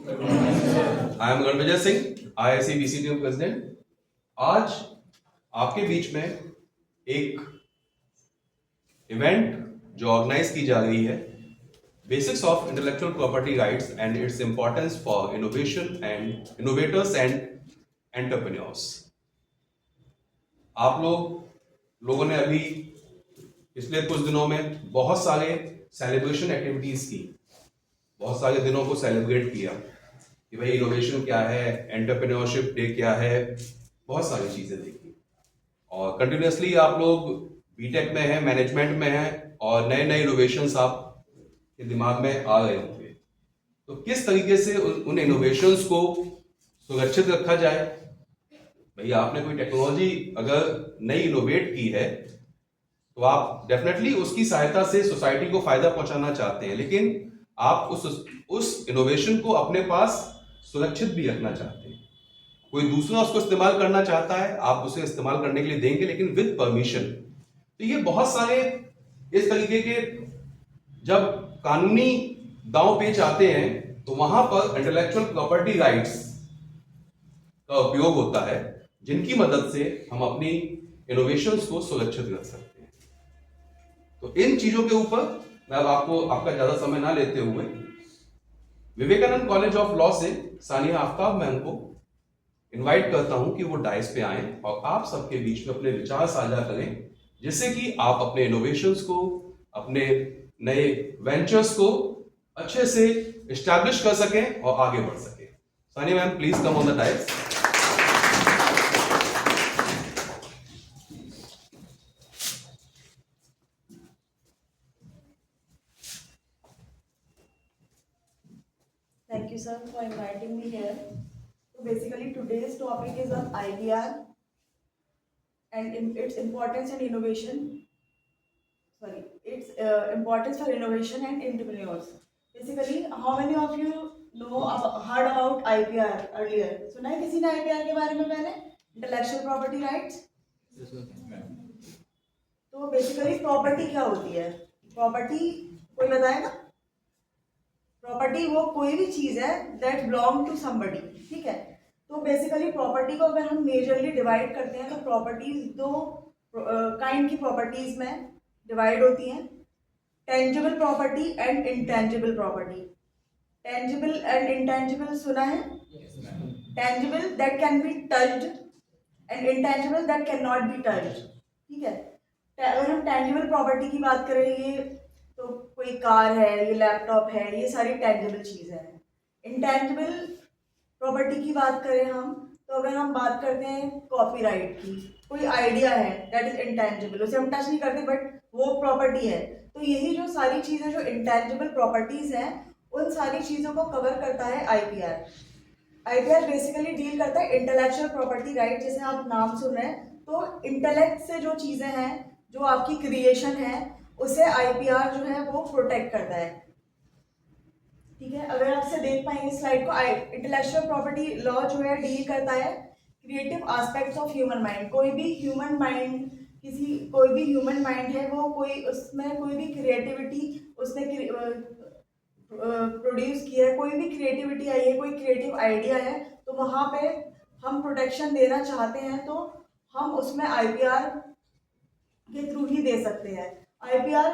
I am Ranvijay Singh, IIC BCTM president. आज आपके बीच में एक इवेंट जो ऑर्गेनाइज की जा रही है, basics of intellectual property rights and its importance for innovation and innovators and entrepreneurs. आप लोगों ने अभी पिछले कुछ दिनों में बहुत सारे सेलिब्रेशन एक्टिविटीज की, बहुत सारे दिनों को सेलिब्रेट किया कि भाई इनोवेशन क्या है, एंटरप्रेन्योरशिप डे क्या है, बहुत सारी चीजें देखी। और कंटिन्यूसली आप लोग बीटेक में हैं, मैनेजमेंट में हैं और नए नए इनोवेशंस आपके दिमाग में आ रहे होंगे। तो किस तरीके से उन इनोवेशंस को सुरक्षित रखा जाए। भाई आपने कोई टेक्नोलॉजी अगर नई इनोवेट की है तो आप डेफिनेटली उसकी सहायता से सोसाइटी को फायदा पहुंचाना चाहते हैं, लेकिन आप उस इनोवेशन को अपने पास सुरक्षित भी रखना चाहते हैं। कोई दूसरा उसको इस्तेमाल करना चाहता है, आप उसे इस्तेमाल करने के लिए देंगे, लेकिन विद परमिशन। तो ये बहुत सारे इस तरीके के जब कानूनी दांव पेच आते हैं तो वहां पर इंटेलेक्चुअल प्रॉपर्टी राइट्स का उपयोग होता है, जिनकी मदद से हम अपनी इनोवेशंस को सुरक्षित रख सकते हैं। तो इन चीजों के ऊपर मैं अब आपका ज्यादा समय ना लेते हुए विवेकानंद कॉलेज ऑफ लॉ से सानिया आफ्ताब मैम को इनवाइट करता हूं कि वो डाइस पे आए और आप सबके बीच में अपने विचार साझा करें, जिससे कि आप अपने इनोवेशंस को, अपने नए वेंचर्स को अच्छे से एस्टैब्लिश कर सकें और आगे बढ़ सकें। Sania ma'am, please come on the dice. Thank you, sir, for inviting me here. So basically, today's topic is on IPR and its importance and innovation. Sorry, its importance for innovation and entrepreneurs. Basically, how many of you heard about IPR earlier? सुना है किसी ने IPR के बारे में पहले? Intellectual Property Rights. तो basically property क्या होती है? प्रॉपर्टी कोई बताएगा? प्रॉपर्टी वो कोई भी चीज है दैट बिलोंग टू समबडी, ठीक है। तो बेसिकली प्रॉपर्टी को अगर हम मेजरली डिवाइड करते हैं तो प्रॉपर्टीज दो काइंड की प्रॉपर्टीज में डिवाइड होती हैं, tangible property and intangible property. Tangible and intangible सुना है? Tangible that can be touched and intangible that can not be touched, ठीक है। अगर हम टेंजिबल प्रॉपर्टी की बात करें, ये तो कोई कार है, ये लैपटॉप है, ये सारी टेंजिबल चीजें हैं। इंटेंजिबल प्रॉपर्टी की बात करें हम, तो अगर हम बात करते हैं कॉपीराइट की, कोई आइडिया है दैट इज इंटेंजिबल, उसे हम टच नहीं करते बट वो प्रॉपर्टी है। तो यही जो सारी चीजें जो इंटेंजिबल प्रॉपर्टीज हैं, उन सारी चीजों को कवर करता है आईपीआर। आईपीआर बेसिकली डील करता है इंटेलेक्चुअल प्रॉपर्टी राइट, जैसे आप नाम सुन रहे हैं। तो इंटेलेक्ट से जो चीजें हैं, जो आपकी क्रिएशन है, उसे आईपीआर जो है वो प्रोटेक्ट करता है, ठीक है। अगर आपसे देख पाएंगे स्लाइड को, इंटेलेक्चुअल प्रॉपर्टी लॉ जो है डील करता है creative aspects of human mind. कोई भी ह्यूमन माइंड है, वो उसमें कोई भी क्रिएटिविटी उसने प्रोड्यूस किया है, कोई भी क्रिएटिविटी आई है, कोई क्रिएटिव आइडिया है, तो वहां पे हम प्रोटेक्शन देना चाहते हैं तो हम उसमें आईपीआर के थ्रू ही दे सकते हैं। आईपीआर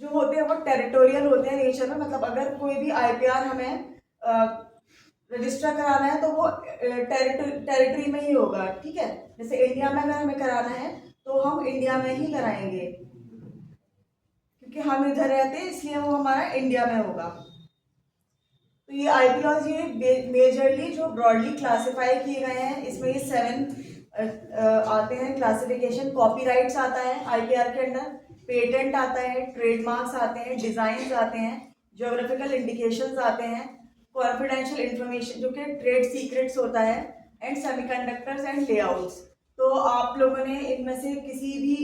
जो होते हैं वो टेरिटोरियल होते हैं नेचर में, मतलब अगर कोई भी आईपीआर हमें रजिस्टर कराना है तो वो टेरिटरी में ही होगा, ठीक है। जैसे इंडिया में अगर हमें कराना है तो हम इंडिया में ही कराएंगे, क्योंकि हम इधर रहते हैं इसलिए वो हमारा इंडिया में होगा। तो ये आईपीआर ये मेजरली जो ब्रॉडली क्लासिफाई किए गए हैं, इसमें ये 7 आते हैं क्लासिफिकेशन। कॉपीराइट्स आता है आईपीआर के अंडर, पेटेंट आता है, ट्रेडमार्क्स आते हैं, डिजाइन आते हैं, ज्योग्राफिकल इंडिकेशंस आते हैं, कॉन्फिडेंशियल इंफॉर्मेशन जो कि ट्रेड सीक्रेट्स होता है, एंड सेमीकंडक्टर्स एंड लेआउट्स। तो आप लोगों ने इनमें से किसी भी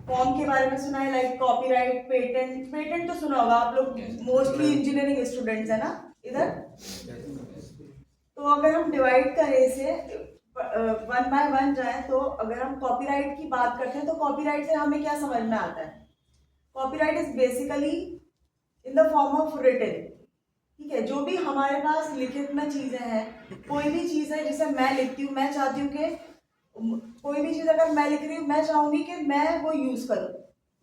फॉर्म के बारे में सुना है, लाइक कॉपीराइट, पेटेंट तो सुना होगा आप लोग, मोस्टली इंजीनियरिंग स्टूडेंट्स है ना इधर। तो अगर हम डिवाइड करें इसे, 1 बाय 1 जाए, तो अगर हम कॉपीराइट की बात करते हैं तो कॉपीराइट से हमें क्या समझ में आता है? Copyright is basically in the form of written, ठीक है। जो भी हमारे पास लिखित में चीजें हैं, कोई भी चीज है जिसे मैं लिखती हूँ, मैं चाहती हूँ कि कोई भी चीज अगर मैं लिख रही हूँ, मैं चाहूंगी कि मैं वो यूज करूँ,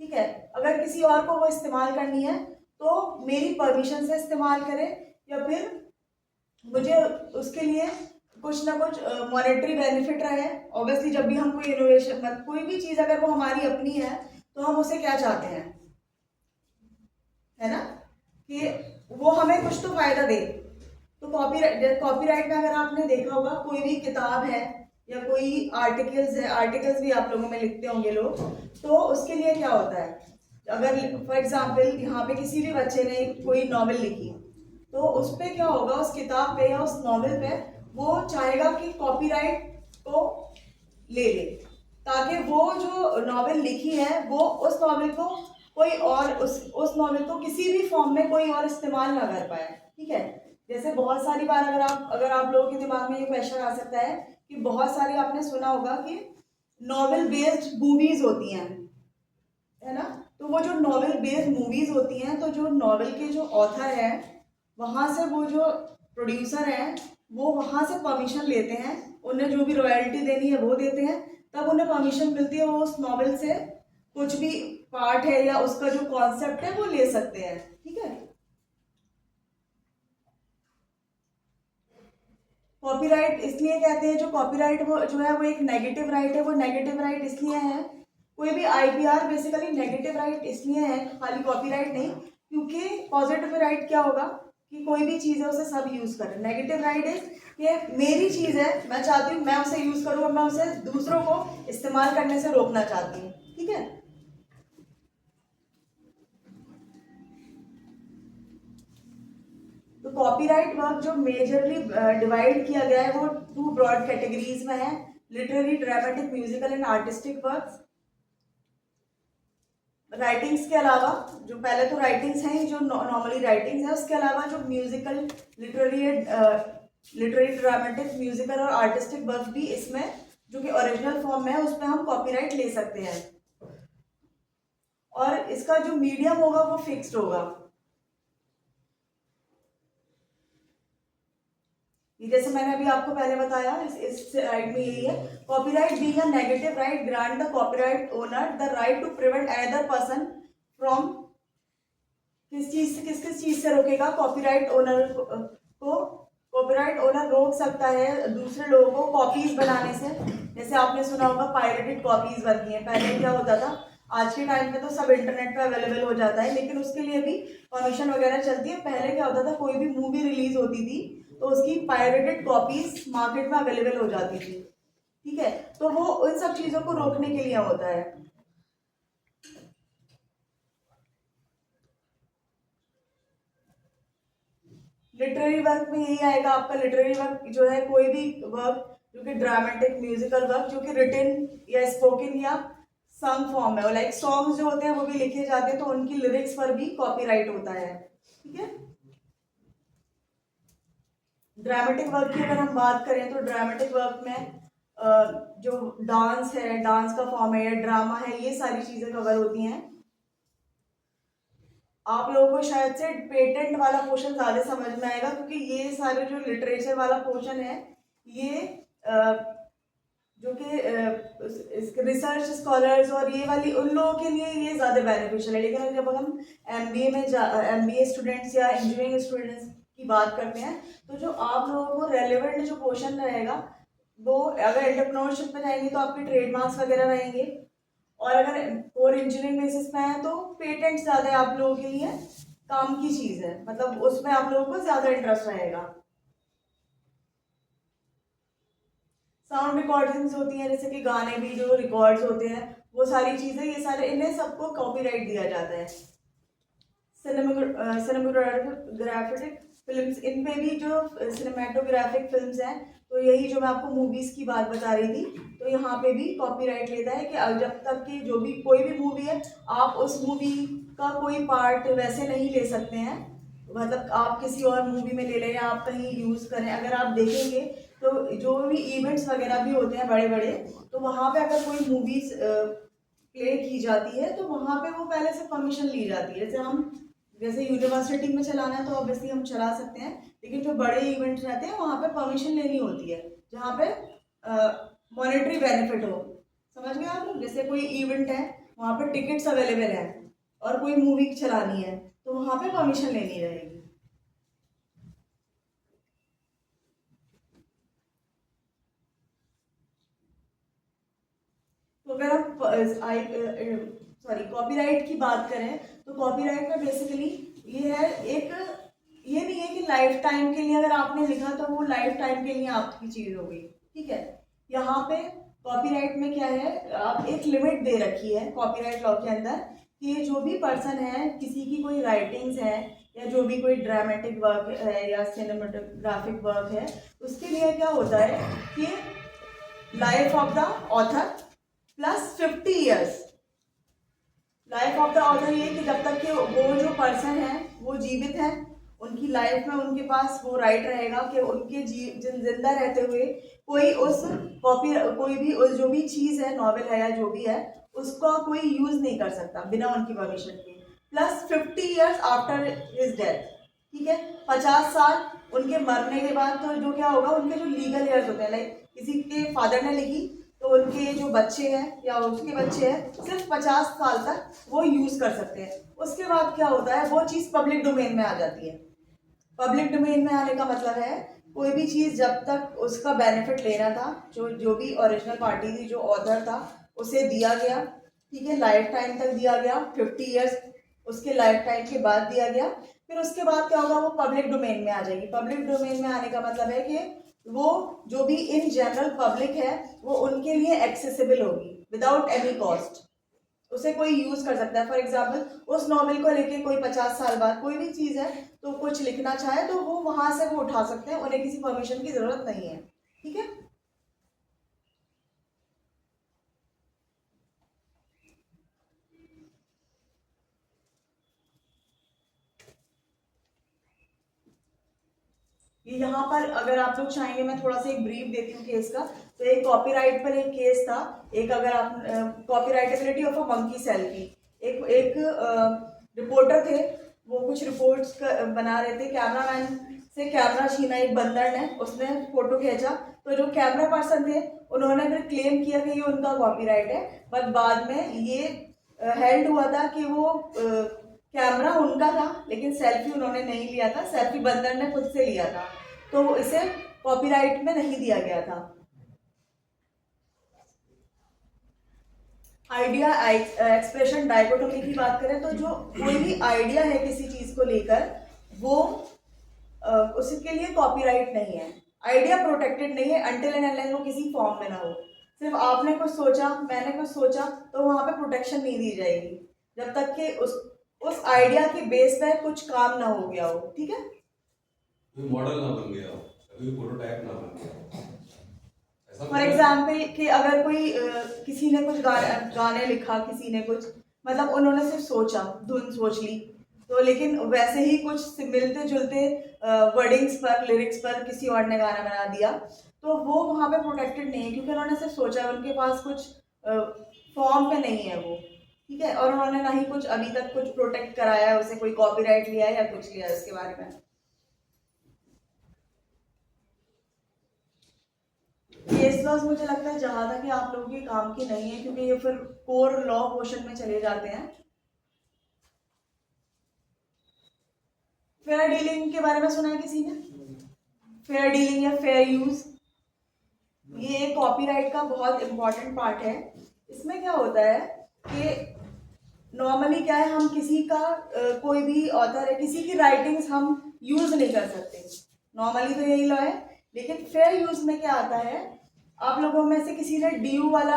ठीक है। अगर किसी और को वो इस्तेमाल करनी है तो मेरी परमिशन से इस्तेमाल करे, या फिर मुझे उसके लिए कुछ ना कुछ मॉनेटरी बेनिफिट रहे। ऑब्वियसली जब भी हम कोई इनोवेशन, मतलब कोई भी चीज अगर वो हमारी अपनी है तो हम उसे क्या चाहते हैं, है ना, कि वो हमें कुछ तो फायदा दे। तो कॉपीराइट में अगर आपने देखा होगा, कोई भी किताब है या कोई आर्टिकल्स है, आर्टिकल्स भी आप लोगों में लिखते होंगे लोग, तो उसके लिए क्या होता है, अगर फॉर एग्जाम्पल यहाँ पे किसी भी बच्चे ने कोई नॉवेल लिखी, तो उस पे क्या होगा, उस किताब पे या उस नॉवेल पे वो चाहेगा कि कॉपीराइट को ले ले, ताकि वो जो नॉवेल लिखी है वो उस नॉवेल को कोई और उस नॉवेल को किसी भी फॉर्म में कोई और इस्तेमाल ना कर पाए, ठीक है। जैसे बहुत सारी बार अगर आप लोगों के दिमाग में ये क्वेश्चन आ सकता है कि बहुत सारी आपने सुना होगा कि नॉवेल बेस्ड मूवीज होती हैं, है ना। तो वो जो नॉवेल बेस्ड मूवीज होती हैं, तो जो नॉवेल के जो ऑथर हैं, वहां से वो जो प्रोड्यूसर हैं, वो वहां से परमिशन लेते हैं, उन्हें जो भी रॉयल्टी देनी है वो देते हैं, तब उन्हें परमिशन मिलती है, वो उस नॉवेल से कुछ भी पार्ट है या उसका जो कॉन्सेप्ट है वो ले सकते हैं, ठीक है। कॉपीराइट इसलिए कहते हैं, जो कॉपीराइट वो जो है वो एक नेगेटिव राइट है। वो नेगेटिव राइट इसलिए है, कोई भी आईपीआर बेसिकली नेगेटिव राइट इसलिए है, खाली कॉपीराइट नहीं, क्योंकि पॉजिटिव राइट क्या होगा कि कोई भी चीज है उसे सब यूज करें। नेगेटिव राइट इज ये मेरी चीज है, मैं चाहती हूँ मैं उसे यूज करूँ और मैं उसे दूसरों को इस्तेमाल करने से रोकना चाहती हूँ, ठीक है। तो कॉपीराइट वर्क जो मेजरली डिवाइड किया गया है वो 2 ब्रॉड कैटेगरीज में है, literary, dramatic, musical and artistic works. Writings के अलावा, जो पहले तो राइटिंग्स हैं जो नॉर्मली राइटिंग्स है, उसके अलावा जो म्यूजिकल, लिटरेरी, ड्रामेटिक, म्यूजिकल और आर्टिस्टिक वर्क भी इसमें जो कि ओरिजिनल फॉर्म में है उसमें हम कॉपीराइट ले सकते हैं, और इसका जो मीडियम होगा वो फिक्स्ड होगा। जैसे मैंने अभी आपको पहले बताया, इस राइट में यही है, copyright being a negative right grant the copyright owner the right to prevent another person from, किस चीज से रोकेगा, कॉपीराइट ओनर को कॉपीराइट ओनर रोक सकता है दूसरे लोगों को कॉपीज बनाने से। जैसे आपने सुना होगा पायरेटेड कॉपीज बनती हैं, पहले क्या होता था, आज के टाइम पे तो सब इंटरनेट पे अवेलेबल हो जाता है, लेकिन उसके लिए भी परमिशन वगैरह चलती है। पहले क्या होता था, कोई भी मूवी रिलीज होती थी तो उसकी पायरेटेड कॉपीज मार्केट में अवेलेबल हो जाती थी, ठीक है। तो वो उन सब चीजों को रोकने के लिए होता है। लिटरेरी वर्क में यही आएगा आपका। लिटरेरी वर्क जो है कोई भी वर्क जो कि ड्रामेटिक, म्यूजिकल वर्क जो कि रिटन या स्पोकन या संग फॉर्म में, लाइक सॉन्ग्स जो होते हैं वो भी लिखे जाते हैं तो उनकी लिरिक्स पर भी कॉपीराइट होता है, ठीक है। ड्रामेटिक वर्क की अगर हम बात करें तो ड्रामेटिक वर्क में जो डांस है, डांस का फॉर्म है या ड्रामा है, ये सारी चीजें कवर होती हैं। आप लोगों को शायद से पेटेंट वाला पोर्शन ज्यादा समझ में आएगा, क्योंकि ये सारे जो लिटरेचर वाला पोर्शन है ये जो कि रिसर्च स्कॉलर्स और ये वाली उन लोगों के लिए ये ज्यादा बेनिफिशियल है। लेकिन जब हम एमबीए में एमबीए स्टूडेंट्स या इंजीनियरिंग स्टूडेंट्स की बात करते हैं, तो जो आप लोगों को रेलिवेंट जो पोर्शन रहेगा वो, अगर एंटरप्रेन्योरशिप में जाएंगे तो आपके ट्रेडमार्क्स वगैरह रहेंगे, और अगर कोर इंजीनियरिंग बेसिस पे है तो पेटेंट ज्यादा आप लोगों के लिए काम की चीज है, मतलब उसमें आप लोगों को ज्यादा इंटरेस्ट रहेगा। साउंड रिकॉर्डिंग्स होती हैं, जैसे कि गाने भी जो रिकॉर्ड्स होते हैं, वो सारी चीजें, ये सारे, इन्हें सबको कॉपीराइट दिया जाता है। सिनेमेटोग्राफिक फिल्म्स, इनमें भी जो सिनेमेटोग्राफिक फिल्म्स हैं, तो यही जो मैं आपको मूवीज की बात बता रही थी, तो यहाँ पे भी कॉपीराइट लेता है कि जब तक कि जो भी कोई भी मूवी है, आप उस मूवी का कोई पार्ट वैसे नहीं ले सकते हैं, मतलब आप किसी और मूवी में ले लें या आप कहीं यूज करें। अगर आप देखेंगे तो जो भी इवेंट्स वगैरह भी होते हैं बड़े बड़े, तो वहाँ पे अगर कोई मूवीज प्ले की जाती है तो वहाँ पे वो पहले से परमिशन ली जाती है। जैसे हम जैसे यूनिवर्सिटी में चलाना है तो ऑब्वियसली हम चला सकते हैं, लेकिन जो बड़े इवेंट रहते हैं वहाँ पे परमिशन लेनी होती है, जहाँ पे मॉनेटरी बेनिफिट हो। समझ गए आप लोग? जैसे कोई इवेंट है, वहाँ पे टिकट्स अवेलेबल है और कोई मूवी चलानी है, तो वहाँ पे परमिशन लेनी रहेगी। तो अगर आप कॉपीराइट की बात करें तो कॉपीराइट में बेसिकली ये है, एक ये नहीं है कि लाइफ टाइम के लिए अगर आपने लिखा तो वो लाइफ टाइम के लिए आपकी चीज हो गई, ठीक है। यहाँ पे कॉपीराइट में क्या है, आप एक लिमिट दे रखी है कॉपीराइट लॉ के अंदर कि जो भी पर्सन है, किसी की कोई राइटिंग्स है या जो भी कोई ड्रामेटिक वर्क है या सिनेमेटोग्राफिक वर्क है, उसके लिए क्या होता है कि life of the author plus 50 years. Life of the author ये कि जब तक कि वो जो पर्सन है वो जीवित है, उनकी लाइफ में उनके पास वो राइट रहेगा कि उनके जिंदा रहते हुए कोई कोई भी उस जो भी चीज है, नॉवेल है या जो भी है, उसका कोई यूज नहीं कर सकता बिना उनकी परमिशन के। Plus 50 years after his death, ठीक है। 50 साल उनके मरने के बाद तो जो क्या होगा, उनके जो लीगल ईयर्स होते हैं, लाइक किसी के फादर ने लिखी तो उनके जो बच्चे हैं या उसके बच्चे हैं सिर्फ 50 साल तक वो यूज कर सकते हैं। उसके बाद क्या होता है, वो चीज पब्लिक डोमेन में आ जाती है। पब्लिक डोमेन में आने का मतलब है कोई भी चीज जब तक उसका बेनिफिट लेना था, जो भी ओरिजिनल पार्टी थी, जो ऑथर था, उसे दिया गया, ठीक है, लाइफ टाइम तक दिया गया, 50 ईयर्स उसके लाइफ टाइम के बाद दिया गया। फिर उसके बाद क्या होगा, वो पब्लिक डोमेन में आ जाएगी। पब्लिक डोमेन में आने का मतलब है कि वो जो भी इन जनरल पब्लिक है वो उनके लिए एक्सेसिबल होगी विदाउट एनी कॉस्ट। उसे कोई यूज कर सकता है। फॉर एग्जाम्पल, उस नॉवेल को लेके कोई 50 साल बाद कोई भी चीज है तो कुछ लिखना चाहे तो वो वहां से वो उठा सकते हैं, उन्हें किसी परमिशन की जरूरत नहीं है, ठीक है। ये यहाँ पर अगर आप लोग चाहेंगे मैं थोड़ा सा एक ब्रीफ देती हूँ केस का। तो एक कॉपीराइट पर एक केस था, एक अगर आप कॉपीराइटेबिलिटी ऑफ अ मंकी सेल्फी, एक एक रिपोर्टर थे, वो कुछ रिपोर्ट्स बना रहे थे, कैमरामैन से कैमरा छीना एक बंदर ने, उसने फोटो खींचा, तो जो कैमरा पर्सन थे उन्होंने फिर क्लेम किया कि ये उनका कॉपीराइट है। बट बाद में ये हेल्ड हुआ था कि वो कैमरा उनका था लेकिन सेल्फी उन्होंने नहीं लिया था, सेल्फी बंदर ने खुद से लिया था, तो इसे कॉपीराइट में नहीं दिया गया था। आइडिया एक्सप्रेशन डायकोटोमी की बात करें तो जो कोई भी आइडिया है किसी चीज को लेकर, वो उसके लिए कॉपीराइट नहीं है। आइडिया प्रोटेक्टेड नहीं है अनटिल एंड अनलेस वो किसी फॉर्म में ना हो। सिर्फ आपने कुछ सोचा, मैंने कुछ सोचा, तो वहां पे प्रोटेक्शन नहीं दी जाएगी जब तक कि उस आइडिया के बेस पे कुछ काम ना हो गया हो, ठीक है। कोई मॉडल ना बन गया हो, कोई प्रोटोटाइप ना बन गया हो। फॉर एग्जाम्पल कि अगर कोई किसी ने कुछ गाने लिखा, किसी ने कुछ, मतलब उन्होंने सिर्फ सोचा, धुन सोच ली, तो लेकिन वैसे ही कुछ मिलते जुलते वर्डिंग्स पर, लिरिक्स पर किसी और ने गाना बना दिया, तो वो वहाँ पे प्रोटेक्टेड नहीं है क्योंकि उन्होंने सिर्फ सोचा, उनके पास कुछ फॉर्म पे नहीं है वो, ठीक है। और उन्होंने ना ही कुछ अभी तक कुछ प्रोटेक्ट कराया है, उसे कोई कॉपीराइट लिया है या कुछ लिया है उसके बारे में। केस लॉज मुझे लगता है जहां तक कि आप लोगों के काम की नहीं है क्योंकि ये फिर कोर लॉ क्वेश्चन में चले जाते हैं। फेयर डीलिंग के बारे में सुना है किसी ने? फेयर डीलिंग या फेयर यूज, ये कॉपीराइट का बहुत इंपॉर्टेंट पार्ट है। इसमें क्या होता है कि नॉर्मली क्या है, हम किसी का कोई भी ऑथर है, किसी की राइटिंग्स हम यूज नहीं कर सकते, नॉर्मली तो यही लॉ है। लेकिन फेयर यूज में क्या आता है, आप लोगों में से किसी ने डीयू वाला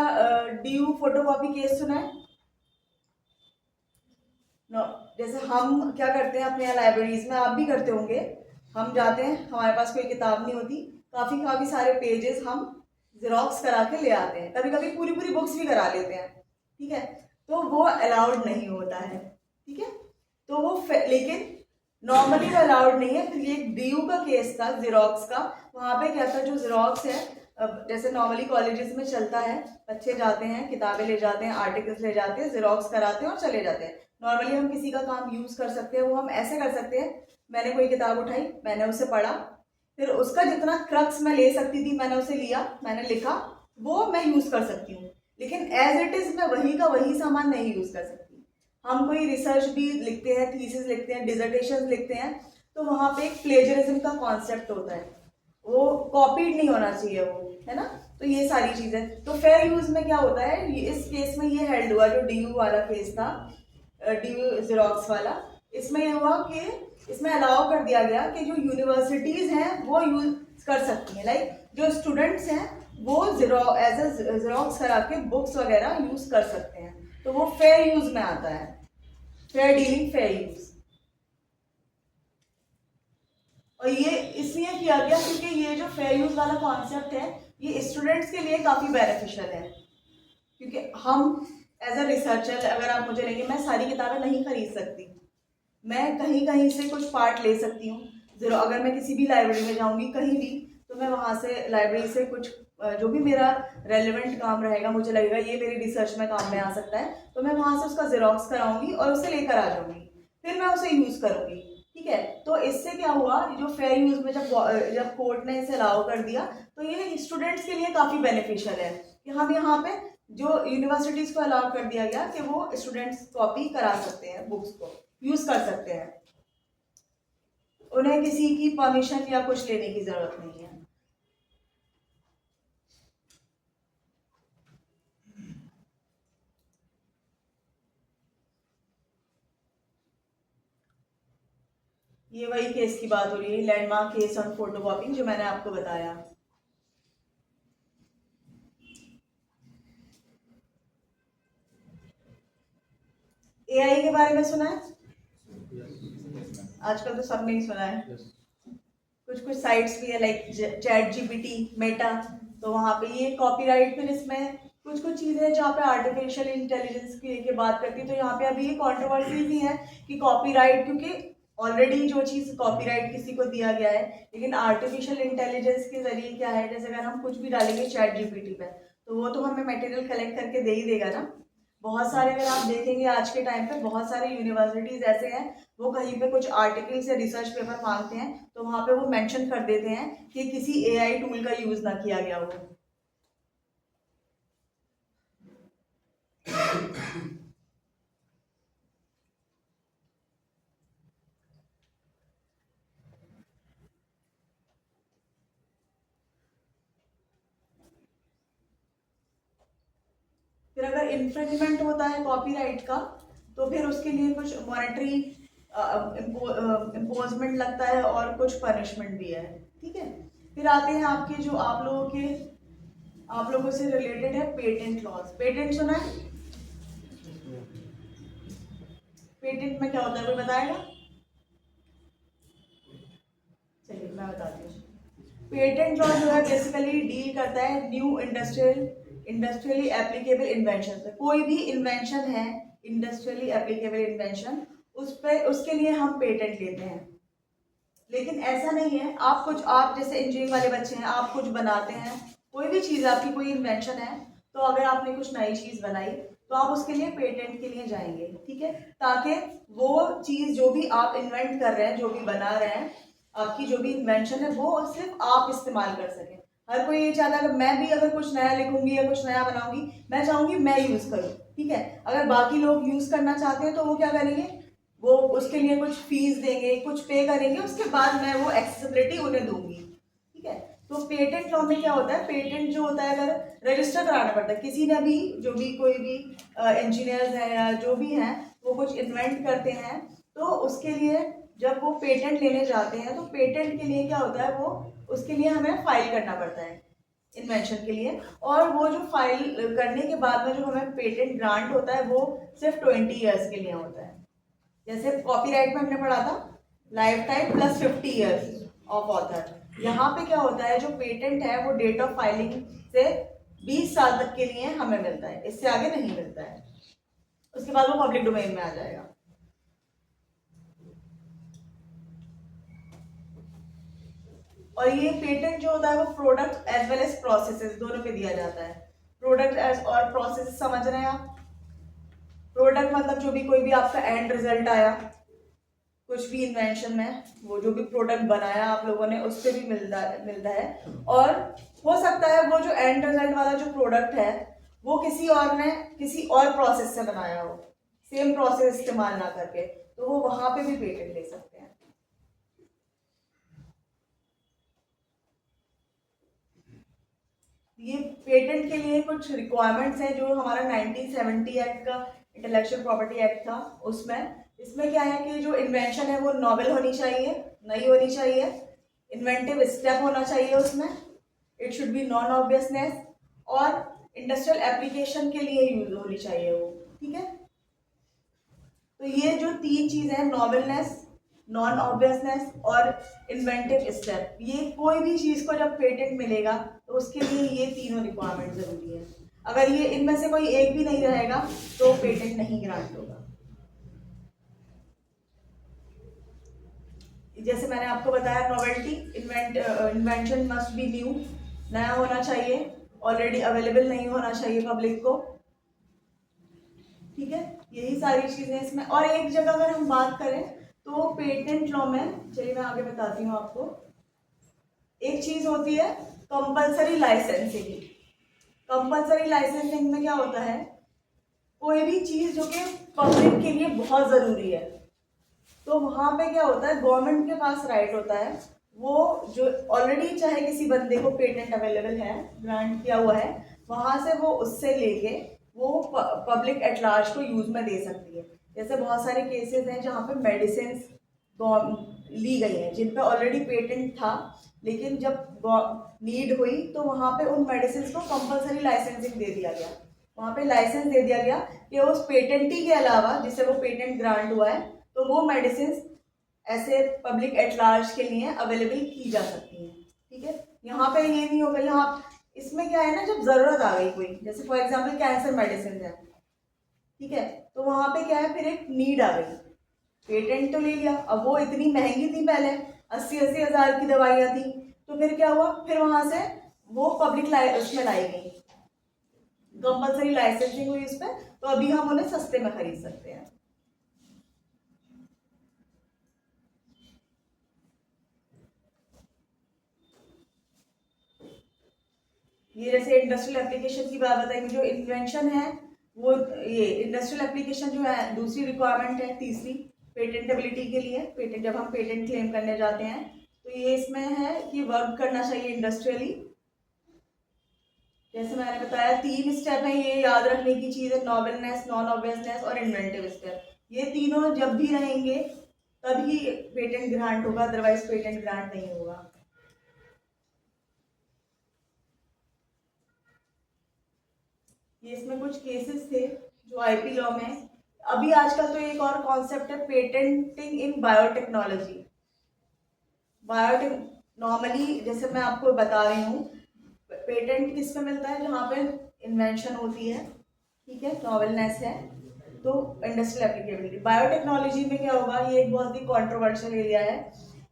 डीयू फोटोकॉपी केस सुना है? जैसे हम क्या करते हैं अपने यहाँ लाइब्रेरीज में, आप भी करते होंगे, हम जाते हैं, हमारे पास कोई किताब नहीं होती, काफी सारे पेजेस हम जेरोक्स करा के ले आते हैं, कभी कभी पूरी पूरी बुक्स भी करा लेते हैं, ठीक है। तो वो अलाउड नहीं होता है, ठीक है। तो वो लेकिन नॉर्मली वो अलाउड नहीं है। फिर ये डीयू का केस था जेरोक्स का, वहां पे क्या था, जो जेरोक्स है, जैसे नॉर्मली कॉलेजेस में चलता है, बच्चे जाते हैं, किताबें ले जाते हैं, आर्टिकल्स ले जाते हैं, जेरोक्स कराते हैं और चले जाते हैं। नॉर्मली हम किसी का काम यूज कर सकते हैं, वो हम ऐसे कर सकते हैं, मैंने कोई किताब उठाई, मैंने उसे पढ़ा, फिर उसका जितना क्रक्स मैं ले सकती थी मैंने उसे लिया, मैंने लिखा, वो मैं यूज कर सकती हूँ। लेकिन एज इट इज मैं वही का वही सामान नहीं यूज कर सकती। हम कोई रिसर्च भी लिखते हैं, थीसिस लिखते हैं, डिजर्टेशन लिखते हैं, तो वहां पे एक प्लेजरिज्म का कॉन्सेप्ट होता है, वो कॉपीड नहीं होना चाहिए, वो है ना। तो ये सारी चीजें, तो फेयर यूज में क्या होता है, इस केस में ये हेल्ड हुआ, जो डीयू वाला केस था, डीयू जेरोक्स वाला, इसमें ये हुआ कि इसमें अलाउ कर दिया गया कि जो यूनिवर्सिटीज हैं वो यूज कर सकती हैं, लाइक जो स्टूडेंट्स हैं वो एज ए जेरोक्स करा के बुक्स वगैरह यूज कर सकते हैं, तो वो फेयर यूज में आता है, फेयर डीलिंग, फेयर यूज। और ये इसलिए किया गया क्योंकि ये जो फेयर यूज वाला कॉन्सेप्ट है ये स्टूडेंट्स के लिए काफी बेनिफिशियल है, क्योंकि हम एज अ रिसर्चर, अगर आप मुझे लेंगे, मैं सारी किताबें नहीं खरीद सकती, मैं कहीं कहीं से कुछ पार्ट ले सकती हूँ। जरूर अगर मैं किसी भी लाइब्रेरी में जाऊंगी कहीं भी, तो मैं वहां से लाइब्रेरी से कुछ जो भी मेरा रेलेवेंट काम रहेगा, मुझे लगेगा ये मेरी रिसर्च में काम में आ सकता है, तो मैं वहां से उसका जेरोक्स कराऊंगी और उसे लेकर आ जाऊंगी, फिर मैं उसे यूज करूंगी, ठीक है। तो इससे क्या हुआ, जो फेयर यूज में जब कोर्ट ने इसे अलाउ कर दिया, तो ये स्टूडेंट्स के लिए काफी बेनिफिशियल है कि हम यहाँ पे जो यूनिवर्सिटीज को अलाउ कर दिया गया कि वो स्टूडेंट्स कॉपी करा सकते हैं, बुक्स को यूज कर सकते हैं, उन्हें किसी की परमिशन या कुछ लेने की जरूरत नहीं है। ये वही केस की बात हो रही है, लैंडमार्क केस ऑन फोटोकॉपिंग, जो मैंने आपको बताया। एआई के बारे में सुना है? आजकल तो सबने ही सुना है। कुछ कुछ साइट्स भी है, लाइक चैट जीपीटी, मेटा, तो वहां पे ये कॉपीराइट, फिर इसमें कुछ कुछ चीजें जहाँ पे आर्टिफिशियल इंटेलिजेंस की बात करती है, तो यहाँ पे अभी ये कंट्रोवर्सी भी है कि कॉपीराइट, क्योंकि ऑलरेडी जो चीज कॉपीराइट किसी को दिया गया है, लेकिन आर्टिफिशियल इंटेलिजेंस के जरिए क्या है, जैसे अगर हम कुछ भी डालेंगे चैट जीपीटी पे, तो वो तो हमें मटेरियल कलेक्ट करके दे ही देगा ना। बहुत सारे, अगर आप देखेंगे आज के टाइम पे बहुत सारे यूनिवर्सिटीज ऐसे हैं, वो कहीं पे कुछ आर्टिकल्स या रिसर्च पेपर मांगते हैं, तो वहां पे वो मेंशन कर देते हैं कि किसी एआई टूल का यूज ना किया गया हो। फिर अगर इन्फ्रिंजमेंट होता है कॉपीराइट का, तो फिर उसके लिए कुछ मॉनेटरी इम्पोजमेंट लगता है और कुछ पनिशमेंट भी है, ठीक है। फिर आते हैं आपके जो आप लोगों से रिलेटेड है पेटेंट लॉज। पेटेंट सुना है? पेटेंट में क्या होता है, कोई बताएगा? चलिए मैं बताती हूँ। पेटेंट लॉ जो है बेसिकली डील करता है न्यू इंडस्ट्रियली एप्लीकेबल इन्वेंशन पे। कोई भी इन्वेंशन है इंडस्ट्रियली एप्लीकेबल इन्वेंशन, उस पे उसके लिए हम पेटेंट लेते हैं। लेकिन ऐसा नहीं है, आप जैसे इंजीनियरिंग वाले बच्चे हैं, आप कुछ बनाते हैं, कोई भी चीज़ आपकी कोई इन्वेंशन है, तो अगर आपने कुछ नई चीज़ बनाई तो आप उसके लिए पेटेंट के लिए जाएंगे, ठीक है, ताकि वो चीज़ जो भी आप इन्वेंट कर रहे हैं, जो भी बना रहे हैं, आपकी जो भी इन्वेंशन है, वो सिर्फ आप इस्तेमाल कर सकें। हर कोई ये चाहता है कि मैं भी अगर कुछ नया लिखूंगी या कुछ नया बनाऊंगी, मैं चाहूंगी मैं यूज करूँ, ठीक है। अगर बाकी लोग यूज करना चाहते हैं तो वो क्या करेंगे, वो उसके लिए कुछ फीस देंगे, कुछ पे करेंगे, उसके बाद मैं वो एक्सेसिबिलिटी उन्हें दूंगी, ठीक है। तो पेटेंट लॉ में क्या होता है, पेटेंट जो होता है अगर रजिस्टर कराना पड़ता है, किसी ने भी, जो भी कोई भी इंजीनियर्स हैं या जो भी हैं, वो कुछ इन्वेंट करते हैं, तो उसके लिए जब वो पेटेंट लेने जाते हैं, तो पेटेंट के लिए क्या होता है, वो उसके लिए हमें फाइल करना पड़ता है इन्वेंशन के लिए, और वो जो फाइल करने के बाद में जो हमें पेटेंट ग्रांट होता है, वो सिर्फ 20 ईयर्स के लिए होता है। जैसे कॉपीराइट में हमने पढ़ा था life time plus 50 years of author, यहाँ पे क्या होता है, जो पेटेंट है वो डेट ऑफ फाइलिंग से 20 साल तक के लिए हमें मिलता है, इससे आगे नहीं मिलता है, उसके बाद वो पब्लिक डोमेन में आ जाएगा। और ये पेटेंट जो होता है वो product as well as processes दोनों पे दिया जाता है। प्रोडक्ट एज और प्रोसेस समझ रहे हैं आप? प्रोडक्ट मतलब जो भी कोई भी आपका एंड रिजल्ट आया, कुछ भी इन्वेंशन में वो जो भी प्रोडक्ट बनाया आप लोगों ने उससे भी मिलता है। और हो सकता है वो जो एंड रिजल्ट वाला जो प्रोडक्ट है वो किसी और ने किसी और प्रोसेस से बनाया हो, सेम प्रोसेस इस्तेमाल ना करके, तो वो वहां पे भी पेटेंट ले सकते हैं। ये पेटेंट के लिए कुछ रिक्वायरमेंट्स हैं जो हमारा 1970 एक्ट का इंटेलेक्चुअल प्रॉपर्टी एक्ट था उसमें। इसमें क्या है कि जो इन्वेंशन है वो नॉवेल होनी चाहिए, नई होनी चाहिए, इन्वेंटिव स्टेप होना चाहिए उसमें, it should be non obviousness, और इंडस्ट्रियल एप्लीकेशन के लिए यूज होनी चाहिए वो। ठीक है, तो ये जो तीन चीजें हैं, नॉवेलनेस, नॉन ऑब्वियसनेस और इन्वेंटिव स्टेप, ये कोई भी चीज को जब पेटेंट मिलेगा तो उसके लिए ये तीनों रिक्वायरमेंट जरूरी है। अगर ये इनमें से कोई एक भी नहीं रहेगा तो पेटेंट नहीं ग्रांट होगा। जैसे मैंने आपको बताया, novelty, invention must be new, नया होना चाहिए, ऑलरेडी अवेलेबल नहीं होना चाहिए पब्लिक को। ठीक है, यही सारी चीजें इसमें। और एक जगह अगर हम बात करें तो पेटेंट लॉ में, चलिए मैं आगे बताती हूँ आपको, एक चीज होती है कंपलसरी लाइसेंसिंग। कंपलसरी लाइसेंसिंग में क्या होता है, कोई भी चीज जो कि पब्लिक के लिए बहुत जरूरी है, तो वहां पे क्या होता है, गवर्नमेंट के पास राइट होता है, वो जो ऑलरेडी चाहे किसी बंदे को पेटेंट अवेलेबल है, ग्रांट किया हुआ है, वहां से वो उससे लेके वो पब्लिक एट लार्ज को यूज में दे सकती है। जैसे बहुत सारे केसेस हैं जहाँ पे मेडिसिन ली गई हैं जिन पे ऑलरेडी पेटेंट था, लेकिन जब नीड हुई तो वहां पे उन मेडिसिन को कंपलसरी लाइसेंसिंग दे दिया गया, वहां पे लाइसेंस दे दिया गया कि उस पेटेंटी के अलावा जिससे वो पेटेंट ग्रांट हुआ है, तो वो मेडिसिन ऐसे पब्लिक एट लार्ज के लिए अवेलेबल की जा सकती हैं। ठीक है, यहाँ पे ये नहीं होगा। यहाँ इसमें क्या है ना, जब जरूरत आ गई कोई, जैसे फॉर एग्जांपल कैंसर मेडिसिन है, ठीक है, तो वहां पे क्या है, फिर एक नीड आ गई, पेटेंट तो ले लिया, अब वो इतनी महंगी थी, पहले 80-80 हजार की दवाइयाँ थी, तो फिर क्या हुआ, फिर वहां से वो पब्लिक उसमें लाई गई, कंपलसरी लाइसेंसिंग हुई इस पर, तो अभी हम उन्हें सस्ते में खरीद सकते हैं। ये जैसे इंडस्ट्रियल एप्लीकेशन की बात बताएंगे, जो इन्वेंशन है वो, ये इंडस्ट्रियल एप्लीकेशन जो है दूसरी रिक्वायरमेंट है, तीसरी पेटेंटेबिलिटी के लिए। पेटेंट, जब हम पेटेंट क्लेम करने जाते हैं तो ये इसमें है कि वर्क करना चाहिए इंडस्ट्रियली। जैसे मैंने बताया 3 स्टेप है, ये याद रखने की चीज है, नॉवेलनेस, नॉन ऑब्वियसनेस और इन्वेंटिव स्टेप। ये तीनों जब भी रहेंगे तभी पेटेंट ग्रांट होगा, अदरवाइज पेटेंट ग्रांट नहीं होगा। ये इसमें कुछ केसेस थे जो आईपी लॉ में। अभी आजकल तो एक और कॉन्सेप्ट है, पेटेंटिंग इन बायोटेक्नोलॉजी। बायोटेक नॉर्मली, जैसे मैं आपको बता रही हूँ, पेटेंट किस पे मिलता है, जहाँ पे इन्वेंशन होती है, ठीक है, नॉवेलनेस है, तो इंडस्ट्रियल एप्लीकेबिलिटी। बायोटेक्नोलॉजी में क्या होगा, ये एक बहुत ही कॉन्ट्रोवर्शियल एरिया है,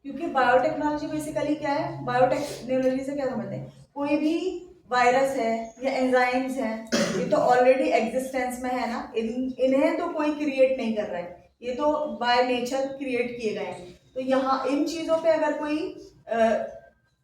क्योंकि बायोटेक्नोलॉजी बेसिकली क्या है, बायोटेक्नोलॉजी से क्या समझते हैं, कोई भी वायरस है या एंजाइम्स हैं, ये तो ऑलरेडी एग्जिस्टेंस में है ना, इन्हें तो कोई क्रिएट नहीं कर रहा है, ये तो बाय नेचर क्रिएट किए गए हैं। तो यहाँ इन चीज़ों पे अगर कोई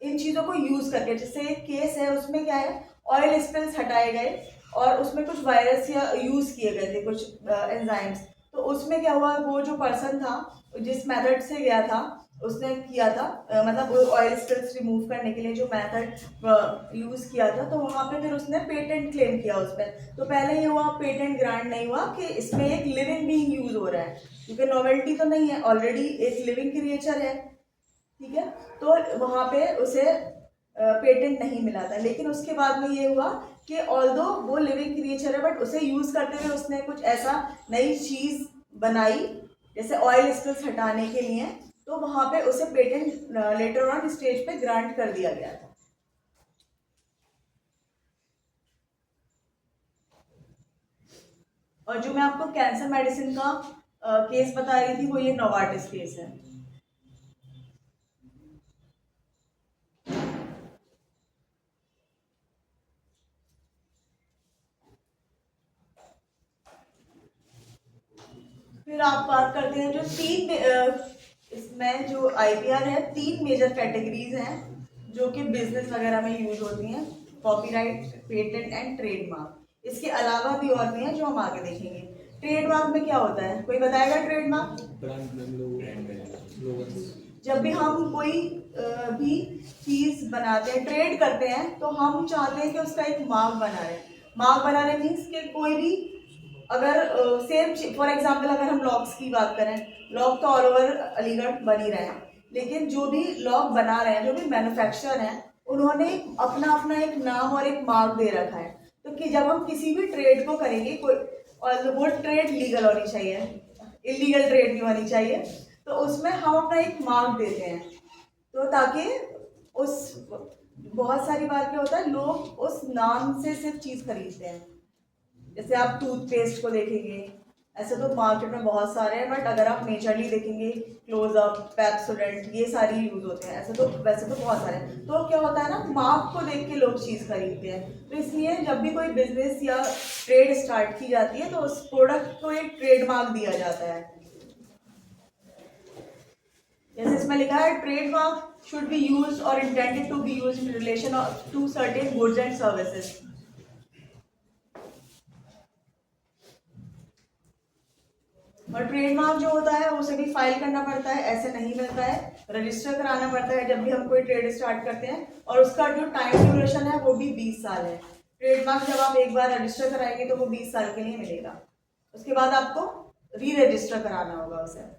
इन चीज़ों को यूज़ करके, जैसे एक केस है उसमें क्या है, ऑयल स्पिल्स हटाए गए और उसमें कुछ वायरस या यूज़ किए गए थे कुछ एंजाइम्स, तो उसमें क्या हुआ, वो जो पर्सन था जिस मेथड से गया था, उसने किया था मतलब ऑयल स्पिल्स रिमूव करने के लिए जो मेथड यूज़ किया था, तो वहाँ पे फिर उसने पेटेंट क्लेम किया उस पर। तो पहले ये हुआ, पेटेंट ग्रांट नहीं हुआ कि इसमें एक लिविंग बीइंग यूज हो रहा है, क्योंकि नॉवेल्टी तो नहीं है, ऑलरेडी एक लिविंग क्रिएचर है, ठीक है, तो वहाँ पे उसे पेटेंट नहीं मिला था। लेकिन उसके बाद में ये हुआ कि ऑल्दो वो लिविंग क्रिएचर है, बट उसे यूज करते हुए उसने कुछ ऐसा नई चीज बनाई, जैसे ऑयल स्पिल्स हटाने के लिए, तो वहां पे उसे पेटेंट लेटर ऑन स्टेज पे ग्रांट कर दिया गया था। और जो मैं आपको कैंसर मेडिसिन का केस बता रही थी, वो ये नोवार्टिस केस है। फिर आप बात करते हैं जो इसमें जो आईपीआर है, 3 मेजर कैटेगरीज हैं जो कि बिजनेस वगैरह में यूज होती हैं: कॉपीराइट, पेटेंट एंड ट्रेडमार्क। इसके अलावा भी और भी हैं जो हम आगे देखेंगे। ट्रेडमार्क में क्या होता है, कोई बताएगा? ट्रेडमार्क जब भी हम कोई भी चीज बनाते हैं, ट्रेड करते हैं, तो हम चाहते हैं कि उसका एक मार्क बना रहे। मार्क बना रहे मीन्स कि कोई भी अगर सेम, फॉर एग्जांपल अगर हम लॉक्स की बात करें, लॉक तो ऑल ओवर अलीगढ़ बन ही रहे हैं, लेकिन जो भी लॉक बना रहे हैं, जो भी मैन्युफैक्चरर हैं, उन्होंने अपना अपना एक नाम और एक मार्क दे रखा है। तो कि जब हम किसी भी ट्रेड को करेंगे, कोई, और वो ट्रेड लीगल होनी चाहिए, इलीगल ट्रेड नहीं होनी चाहिए, तो उसमें हम अपना एक मार्क देते हैं। तो ताकि उस, बहुत सारी बार क्या होता है, लोग उस नाम से सिर्फ चीज खरीदते हैं। जैसे आप टूथपेस्ट को देखेंगे, ऐसे तो मार्केट में बहुत सारे हैं, बट अगर आप नेचरली देखेंगे, क्लोजअप, पेप्सोडेंट, ये सारी यूज होते हैं। ऐसे तो वैसे तो बहुत सारे हैं। तो क्या होता है ना, मार्क को देख के लोग चीज खरीदते हैं। तो इसलिए जब भी कोई बिजनेस या ट्रेड स्टार्ट की जाती है, तो उस प्रोडक्ट को एक ट्रेडमार्क दिया जाता है। जैसे इसमें लिखा है, trademark should be used or intended to be used in relation to certain goods and services. और ट्रेडमार्क जो होता है उसे भी फाइल करना पड़ता है, ऐसे नहीं मिलता है, रजिस्टर कराना पड़ता है जब भी हम कोई ट्रेड स्टार्ट करते हैं। और उसका जो टाइम ड्यूरेशन है वो भी 20 साल है। ट्रेडमार्क जब आप एक बार रजिस्टर कराएंगे तो वो 20 साल के लिए मिलेगा, उसके बाद आपको री रजिस्टर कराना होगा उसे।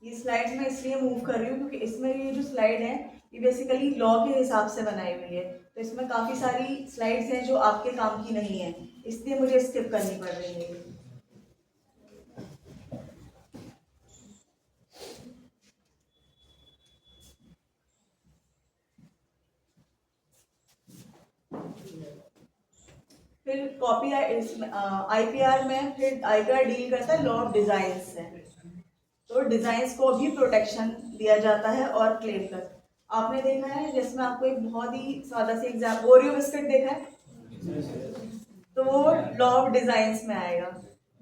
ये स्लाइड्स मैं इसलिए मूव कर रही हूँ क्योंकि इसमें ये जो स्लाइड है ये बेसिकली लॉ के हिसाब से बनाई हुई है, तो इसमें काफ़ी सारी स्लाइड्स हैं जो आपके काम की नहीं है, इसलिए मुझे स्किप करनी पड़ रही है। फिर कॉपी आईपीआर में, फिर आईपीआर डील करता है लॉ ऑफ डिजाइन से। तो डिजाइन्स को भी प्रोटेक्शन दिया जाता है और क्लेम कर। आपने देखा है, जिसमें आपको एक बहुत ही सादा सी एग्जाम्पल, ओरियो बिस्किट देखा है, तो वो लॉ ऑफ डिजाइन्स में आएगा।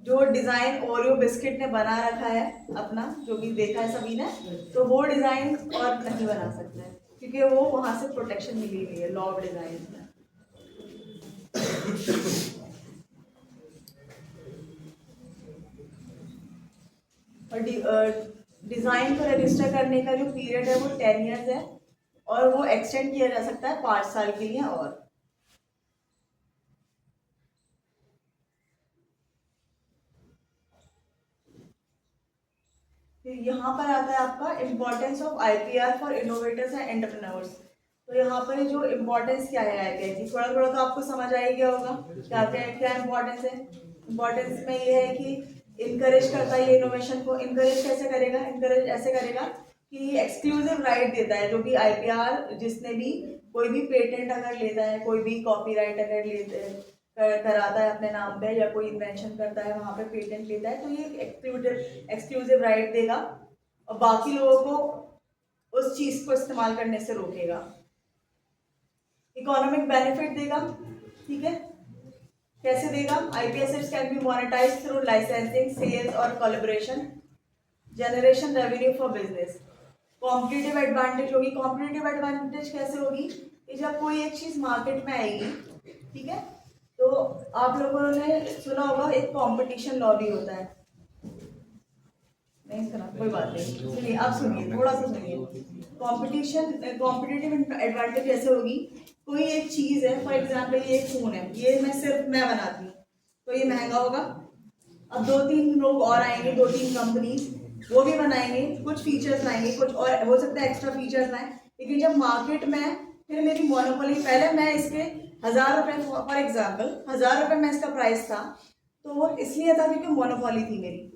जो डिजाइन ओरियो बिस्किट ने बना रखा है अपना, जो भी देखा है सभी ने, तो वो डिजाइन और नहीं बना सकता है क्योंकि वो वहां से प्रोटेक्शन मिली हुई है लॉ ऑफ डिजाइन में। और डिजाइन को रजिस्टर करने का जो पीरियड है वो 10 ईयर्स है, और वो एक्सटेंड किया जा सकता है 5 साल के लिए। और फिर यहाँ पर आता है आपका importance of IPR for innovators and entrepreneurs. तो यहाँ पर जो इम्पोर्टेंस क्या है आईपीआर की, थोड़ा थोड़ा तो आपको समझ आ ही गया होगा क्या क्या क्या इम्पोर्टेंस है। इम्पोर्टेंस में ये है कि इनकरेज करता है ये इनोवेशन को। इनकरेज कैसे करेगा? इनकरेज ऐसे करेगा कि एक्सक्लूसिव राइट देता है। जो भी आईपीआर, जिसने भी कोई भी पेटेंट अगर लेता है, कोई भी कॉपीराइट अगर लेते कराता है अपने नाम पे, या कोई इन्वेंशन करता है वहां पे पेटेंट लेता है, तो ये एक्सक्लूसिव राइट देगा और बाकी लोगों को उस चीज को इस्तेमाल करने से रोकेगा। इकोनॉमिक बेनिफिट देगा, ठीक है। कैसे देगा? IP assets can be monetised through licensing, sales और collaboration, generation revenue for business. Competitive advantage होगी। कॉम्पिटिटिव एडवांटेज कैसे होगी कि जब कोई एक चीज मार्केट में आएगी, ठीक है, तो आप लोगों ने सुना होगा एक कंपटीशन लॉ भी होता है, नहीं सुना? कोई बात नहीं, सुनिए, आप सुनिए, थोड़ा सा सुनिए। कॉम्पिटिटिव एडवांटेज ऐसे होगी, कोई एक चीज है, फॉर एग्जांपल ये एक फोन है, ये सिर्फ मैं बनाती हूँ, तो ये महंगा होगा। अब 2-3 लोग और आएंगे, 2-3 कंपनीज, वो भी बनाएंगे, कुछ फीचर्स लाएंगे, कुछ और हो सकता है एक्स्ट्रा फीचर्स लाएं, लेकिन जब मार्केट में फिर मेरी मोनोपोली, पहले मैं इसके 1000 रुपये, फॉर एग्जाम्पल 1000 रुपये में इसका प्राइस था, तो वो इसलिए था क्योंकि मोनोपोली थी मेरी।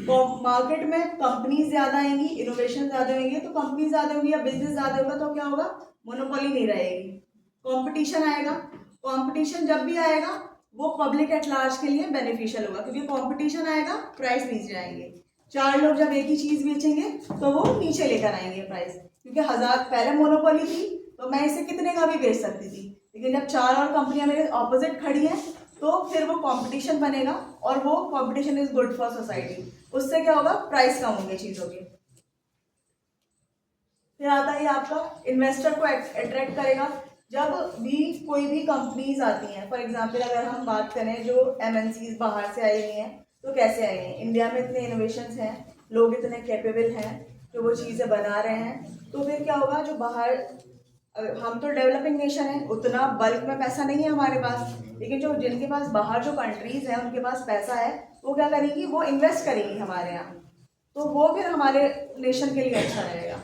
तो मार्केट में कंपनीज ज्यादा आएंगी, इनोवेशन ज्यादा होंगे, तो कंपनी ज्यादा होगी या बिजनेस ज्यादा होगा, तो क्या होगा? मोनोपोली नहीं रहेगी, कंपटीशन आएगा। कंपटीशन जब भी आएगा वो पब्लिक एट लार्ज के लिए बेनिफिशियल होगा, क्योंकि कंपटीशन आएगा, प्राइस नीचे जाएंगे। 4 लोग जब एक ही चीज बेचेंगे तो वो नीचे लेकर आएंगे प्राइस, क्योंकि 1000 पहले मोनोपोली थी तो मैं इसे कितने का भी बेच सकती थी, लेकिन जब 4 और कंपनियां मेरे ऑपोजिट खड़ी हैं तो फिर वो कंपटीशन बनेगा, और वो competition is good for society. उससे क्या होगा, प्राइस कम होंगे चीजों के। फिर आता है आपका इन्वेस्टर को अट्रैक्ट करेगा। जब भी कोई भी कंपनीज आती हैं, फॉर एग्जांपल अगर हम बात करें जो MNCs बाहर से आई हुई हैं, तो कैसे आई हैं, इंडिया में इतने इनोवेशंस हैं, लोग इतने कैपेबल हैं जो वो चीज़ें बना रहे हैं, तो फिर क्या होगा, जो बाहर, हम तो डेवलपिंग नेशन है, उतना बल्क में पैसा नहीं है हमारे पास, लेकिन जो जिनके पास बाहर जो कंट्रीज हैं उनके पास पैसा है, वो क्या करेंगी, वो इन्वेस्ट करेंगी हमारे यहाँ, तो वो फिर हमारे नेशन के लिए अच्छा रहेगा।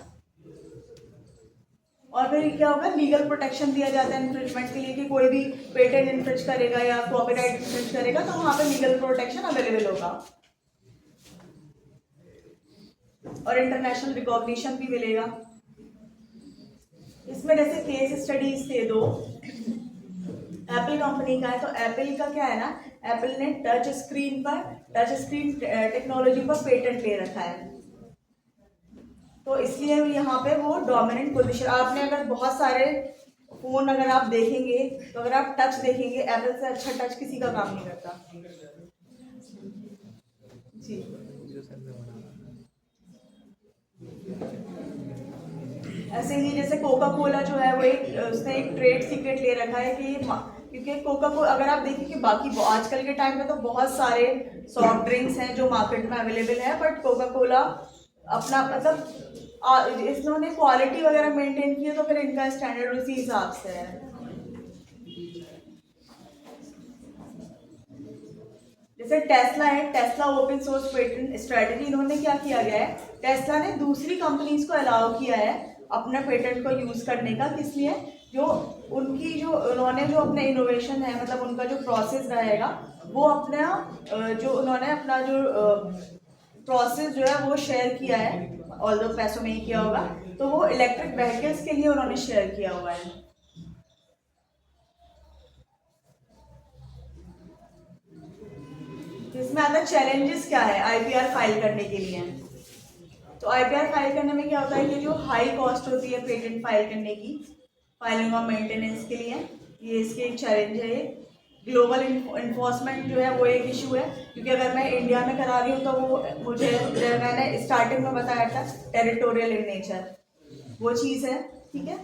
और फिर क्या होगा, लीगल प्रोटेक्शन दिया जाता है इन्फ्रिंजमेंट के लिए, कि कोई भी पेटेंट इन्फ्रिंज करेगा या कॉपीराइट इन्फ्रिंज करेगा तो वहाँ पे लीगल प्रोटेक्शन अवेलेबल होगा, और इंटरनेशनल रिकॉग्निशन भी मिलेगा। इसमें जैसे केस स्टडीज थे दो, एप्पल कंपनी का है, तो एप्पल का क्या है ना, एप्पल ने टच स्क्रीन टेक्नोलॉजी पर पेटेंट ले रखा है, तो इसलिए यहाँ पे वो डोमिनेंट पोजीशन। आपने अगर बहुत सारे फोन अगर आप देखेंगे, तो अगर आप टच देखेंगे, एप्पल से अच्छा टच किसी का काम नहीं करता जी। ऐसे ही जैसे कोका कोला जो है, वो उसने एक ट्रेड सीक्रेट ले रखा है कि क्योंकि कोका कोला, अगर आप देखें कि बाकी आजकल के टाइम में तो बहुत सारे सॉफ्ट ड्रिंक्स हैं जो मार्केट में अवेलेबल है, बट कोका कोला अपना मतलब इन्होंने क्वालिटी वगैरह मेंटेन की है, तो फिर इनका स्टैंडर्ड उसी हिसाब से है। जैसे टेस्ला है, Tesla open source patent strategy, इन्होंने क्या किया गया है, टेस्ला ने दूसरी कंपनीज को अलाउ किया है अपने पेटेंट को यूज करने का, किस लिए, जो उनकी जो उन्होंने जो अपने इनोवेशन है, मतलब उनका जो प्रोसेस रहेगा, वो अपना जो उन्होंने अपना जो प्रोसेस जो है वो शेयर किया है, ऑल्दो पैसों में ही किया होगा, तो वो इलेक्ट्रिक व्हीकल्स के लिए उन्होंने शेयर किया हुआ है। इसमें आता चैलेंजेस क्या है IPR फाइल करने के लिए। तो IPR फाइल करने में क्या होता है कि जो हाई कॉस्ट होती है पेटेंट फाइल करने की, फाइलिंग और मेंटेनेंस के लिए, ये इसके एक चैलेंज है। ये ग्लोबल इन्फोर्समेंट जो है वो एक इशू है, क्योंकि अगर मैं इंडिया में करा रही हूँ तो वो मुझे, मैंने स्टार्टिंग में बताया था, टेरिटोरियल इन नेचर, वो चीज़ है, ठीक है।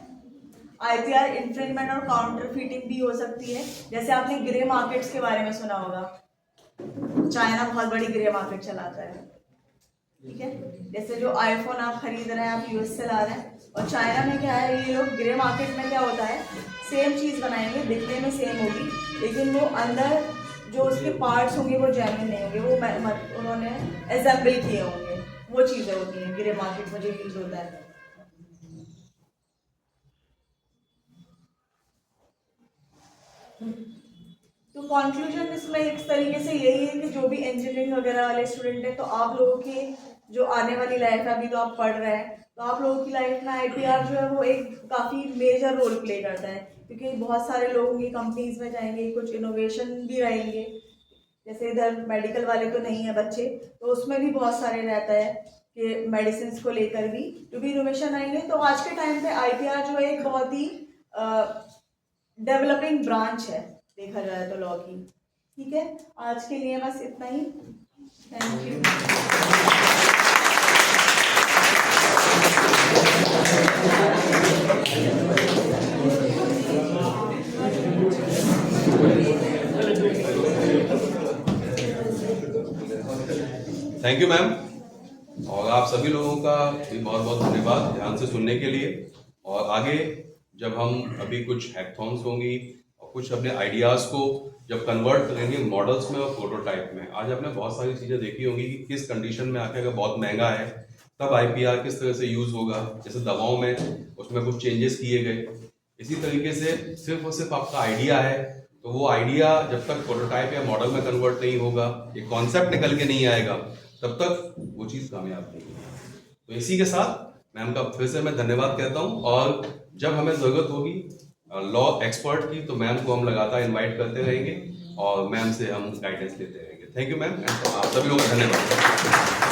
IPR इन्फ्रिंजमेंट और काउंटर फीटिंग भी हो सकती है। जैसे आपने ग्रे मार्केट्स के बारे में सुना होगा, चाइना बहुत बड़ी ग्रे मार्केट चलाता है, ठीक है। जैसे जो आईफोन आप खरीद रहे हैं, आप US से ला रहे हैं, और चाइना में क्या है, ये लोग ग्रे मार्केट में क्या होता है, सेम चीज़ बनाएंगे, दिखने में सेम होगी, लेकिन वो अंदर जो उसके पार्ट्स होंगे वो जेन्युइन नहीं होंगे, वो उन्होंने असेंबल किए होंगे, वो चीज़ें होती हैं ग्रे मार्केट में जो यूज होता है। तो कंक्लूजन इसमें एक तरीके से यही है कि जो भी इंजीनियरिंग वगैरह वाले स्टूडेंट हैं, तो आप लोगों की जो आने वाली लाइफ है, अभी तो आप पढ़ रहे हैं, तो आप लोगों की लाइफ में IPR जो है वो एक काफ़ी मेजर रोल प्ले करता है, क्योंकि बहुत सारे लोग होंगे कंपनीज में जाएंगे, कुछ इनोवेशन भी रहेंगे, जैसे इधर मेडिकल वाले तो नहीं है बच्चे, तो उसमें भी बहुत सारे रहता है कि मेडिसिन को लेकर भी जो भी इनोवेशन आएंगे। तो आज के टाइम पे IPR जो है एक बहुत ही डेवलपिंग ब्रांच है देखा जाए तो लॉ की, ठीक है। आज के लिए बस इतना ही, thank you. Thank you ma'am, और आप सभी लोगों का भी बहुत बहुत धन्यवाद ध्यान से सुनने के लिए। और आगे जब हम अभी कुछ हैकथॉन्स होंगी और कुछ अपने आइडियाज को जब कन्वर्ट करेंगे मॉडल्स में और प्रोटोटाइप में, आज आपने बहुत सारी चीजें देखी होंगी कि किस कंडीशन में आके अगर बहुत महंगा है तब IPR किस तरह से यूज होगा। जैसे दवाओं में उसमें कुछ चेंजेस किए गए, इसी तरीके से सिर्फ और सिर्फ आपका आइडिया है, तो वो आइडिया जब तक प्रोटोटाइप या मॉडल में कन्वर्ट नहीं होगा, एक कॉन्सेप्ट निकल के नहीं आएगा, तब तक वो चीज़ कामयाब नहीं होगी। तो इसी के साथ मैम का फिर से मैं धन्यवाद कहता हूँ, और जब हमें ज़रूरत होगी लॉ एक्सपर्ट की तो मैम को हम लगातार इनवाइट करते रहेंगे और मैम से हम गाइडेंस लेते रहेंगे। थैंक यू मैम, आप सभी लोगों का धन्यवाद।